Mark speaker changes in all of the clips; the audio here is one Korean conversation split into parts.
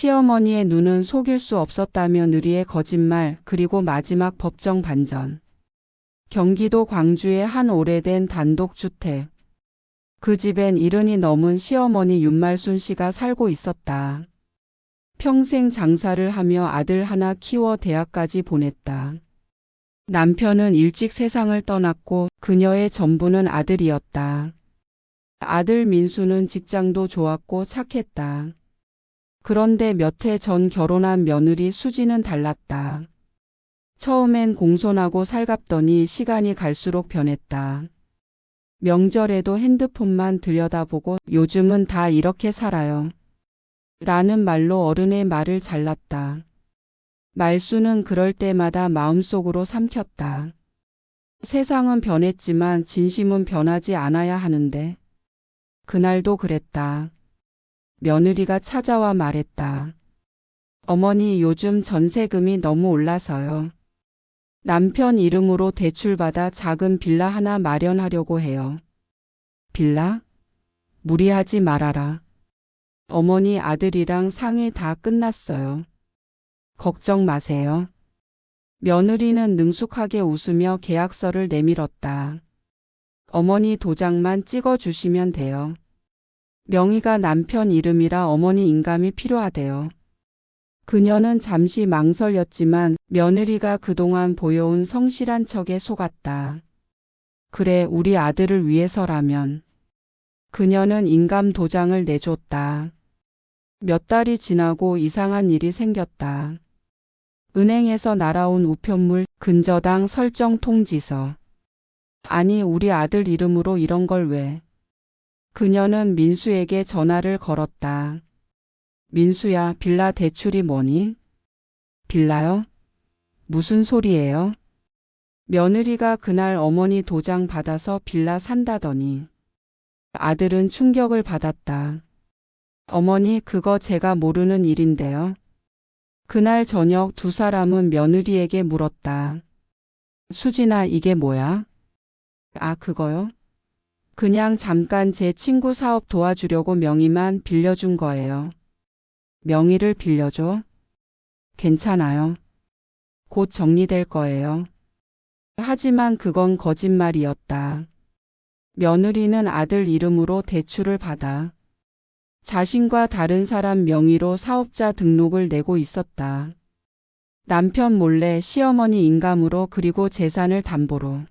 Speaker 1: 시어머니의 눈은 속일 수 없었다며 느리의 거짓말 그리고 마지막 법정 반전. 경기도 광주의 한 오래된 단독주택. 그 집엔 70이 넘은 시어머니 윤말순 씨가 살고 있었다. 평생 장사를 하며 아들 하나 키워 대학까지 보냈다. 남편은 일찍 세상을 떠났고 그녀의 전부는 아들이었다. 아들 민수는 직장도 좋았고 착했다. 그런데 몇 해 전 결혼한 며느리 수지는 달랐다. 처음엔 공손하고 살갑더니 시간이 갈수록 변했다. 명절에도 핸드폰만 들여다보고 요즘은 다 이렇게 살아요. 라는 말로 어른의 말을 잘랐다. 말수는 그럴 때마다 마음속으로 삼켰다. 세상은 변했지만 진심은 변하지 않아야 하는데. 그날도 그랬다. 며느리가 찾아와 말했다. 어머니, 요즘 전세금이 너무 올라서요. 남편 이름으로 대출받아 작은 빌라 하나 마련하려고 해요. 빌라? 무리하지 말아라. 어머니, 아들이랑 상의 다 끝났어요. 걱정 마세요. 며느리는 능숙하게 웃으며 계약서를 내밀었다. 어머니 도장만 찍어주시면 돼요. 명의가 남편 이름이라 어머니 인감이 필요하대요. 그녀는 잠시 망설였지만 며느리가 그동안 보여온 성실한 척에 속았다. 그래, 우리 아들을 위해서라면. 그녀는 인감 도장을 내줬다. 몇 달이 지나고 이상한 일이 생겼다. 은행에서 날아온 우편물, 근저당 설정 통지서. 아니, 우리 아들 이름으로 이런 걸 왜? 그녀는 민수에게 전화를 걸었다. 민수야, 빌라 대출이 뭐니? 빌라요? 무슨 소리예요? 며느리가 그날 어머니 도장 받아서 빌라 산다더니. 아들은 충격을 받았다. 어머니, 그거 제가 모르는 일인데요. 그날 저녁 두 사람은 며느리에게 물었다. 수진아, 이게 뭐야? 아, 그거요? 그냥 잠깐 제 친구 사업 도와주려고 명의만 빌려준 거예요. 명의를 빌려줘? 괜찮아요. 곧 정리될 거예요. 하지만 그건 거짓말이었다. 며느리는 아들 이름으로 대출을 받아 자신과 다른 사람 명의로 사업자 등록을 내고 있었다. 남편 몰래 시어머니 인감으로 그리고 재산을 담보로.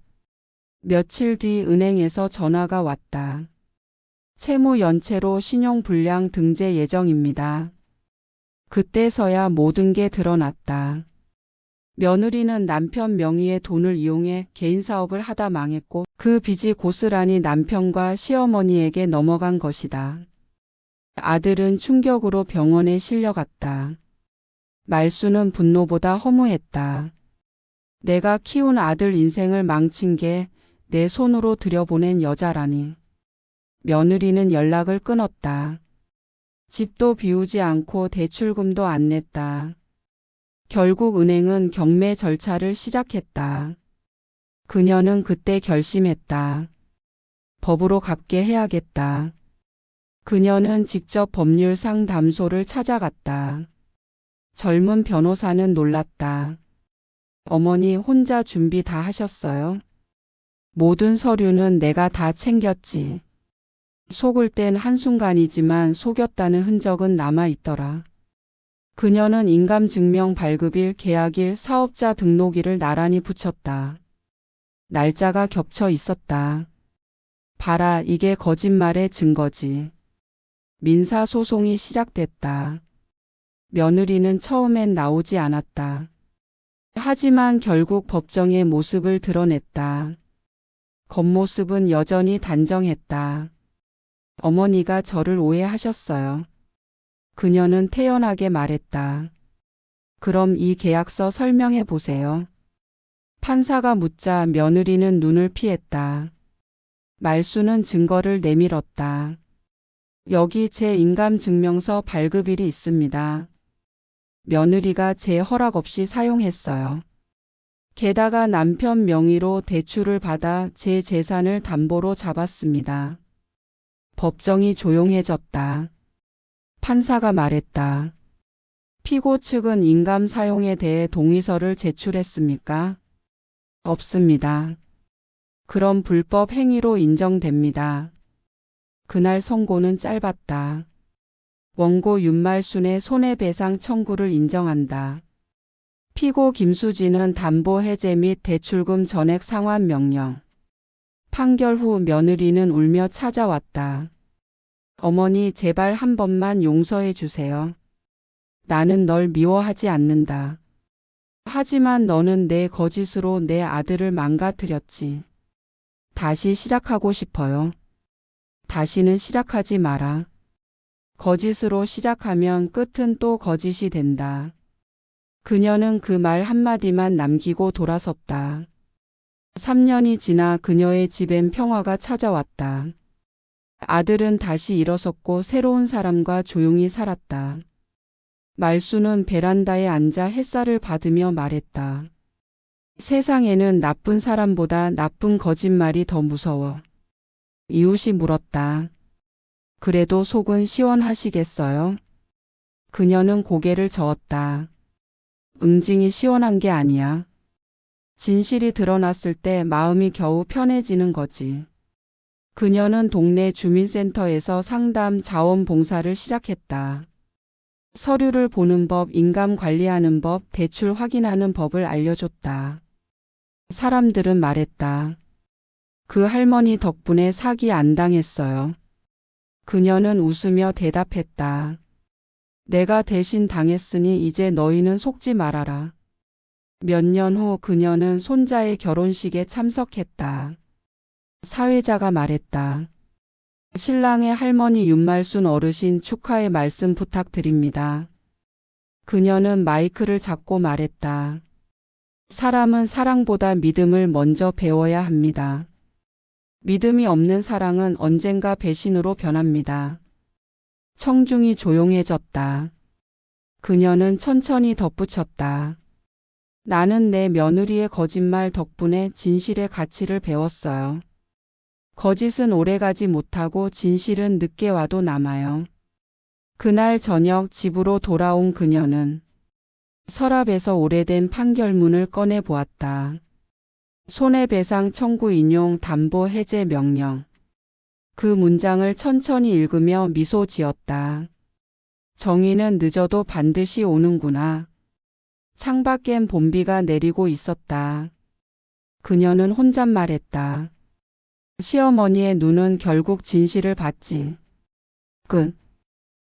Speaker 1: 며칠 뒤 은행에서 전화가 왔다. 채무 연체로 신용불량 등재 예정입니다. 그때서야 모든 게 드러났다. 며느리는 남편 명의의 돈을 이용해 개인 사업을 하다 망했고 그 빚이 고스란히 남편과 시어머니에게 넘어간 것이다. 아들은 충격으로 병원에 실려갔다. 말수는 분노보다 허무했다. 내가 키운 아들 인생을 망친 게 내 손으로 들여보낸 여자라니. 며느리는 연락을 끊었다. 집도 비우지 않고 대출금도 안 냈다. 결국 은행은 경매 절차를 시작했다. 그녀는 그때 결심했다. 법으로 갚게 해야겠다. 그녀는 직접 법률 상담소를 찾아갔다. 젊은 변호사는 놀랐다. 어머니, 혼자 준비 다 하셨어요? 모든 서류는 내가 다 챙겼지. 속을 땐 한순간이지만 속였다는 흔적은 남아있더라. 그녀는 인감증명 발급일, 계약일, 사업자 등록일을 나란히 붙였다. 날짜가 겹쳐 있었다. 봐라, 이게 거짓말의 증거지. 민사소송이 시작됐다. 며느리는 처음엔 나오지 않았다. 하지만 결국 법정의 모습을 드러냈다. 겉모습은 여전히 단정했다. 어머니가 저를 오해하셨어요. 그녀는 태연하게 말했다. 그럼 이 계약서 설명해 보세요. 판사가 묻자 며느리는 눈을 피했다. 말수는 증거를 내밀었다. 여기 제 인감증명서 발급일이 있습니다. 며느리가 제 허락 없이 사용했어요. 게다가 남편 명의로 대출을 받아 제 재산을 담보로 잡았습니다. 법정이 조용해졌다. 판사가 말했다. 피고 측은 인감 사용에 대해 동의서를 제출했습니까? 없습니다. 그럼 불법 행위로 인정됩니다. 그날 선고는 짧았다. 원고 윤말순의 손해배상 청구를 인정한다. 피고 김수진은 담보 해제 및 대출금 전액 상환 명령. 판결 후 며느리는 울며 찾아왔다. 어머니, 제발 한 번만 용서해 주세요. 나는 널 미워하지 않는다. 하지만 너는 내 거짓으로 내 아들을 망가뜨렸지. 다시 시작하고 싶어요. 다시는 시작하지 마라. 거짓으로 시작하면 끝은 또 거짓이 된다. 그녀는 그 말 한마디만 남기고 돌아섰다. 3년이 지나 그녀의 집엔 평화가 찾아왔다. 아들은 다시 일어섰고 새로운 사람과 조용히 살았다. 말수는 베란다에 앉아 햇살을 받으며 말했다. 세상에는 나쁜 사람보다 나쁜 거짓말이 더 무서워. 이웃이 물었다. 그래도 속은 시원하시겠어요? 그녀는 고개를 저었다. 응징이 시원한 게 아니야. 진실이 드러났을 때 마음이 겨우 편해지는 거지. 그녀는 동네 주민센터에서 상담 자원봉사를 시작했다. 서류를 보는 법, 인감 관리하는 법, 대출 확인하는 법을 알려줬다. 사람들은 말했다. 그 할머니 덕분에 사기 안 당했어요. 그녀는 웃으며 대답했다. 내가 대신 당했으니 이제 너희는 속지 말아라. 몇 년 후 그녀는 손자의 결혼식에 참석했다. 사회자가 말했다. 신랑의 할머니 윤말순 어르신 축하의 말씀 부탁드립니다. 그녀는 마이크를 잡고 말했다. 사람은 사랑보다 믿음을 먼저 배워야 합니다. 믿음이 없는 사랑은 언젠가 배신으로 변합니다. 청중이 조용해졌다. 그녀는 천천히 덧붙였다. 나는 내 며느리의 거짓말 덕분에 진실의 가치를 배웠어요. 거짓은 오래가지 못하고 진실은 늦게 와도 남아요. 그날 저녁 집으로 돌아온 그녀는 서랍에서 오래된 판결문을 꺼내 보았다. 손해배상 청구 인용 담보 해제 명령. 그 문장을 천천히 읽으며 미소 지었다. 정의는 늦어도 반드시 오는구나. 창밖엔 봄비가 내리고 있었다. 그녀는 혼잣말했다. 시어머니의 눈은 결국 진실을 봤지. 끝.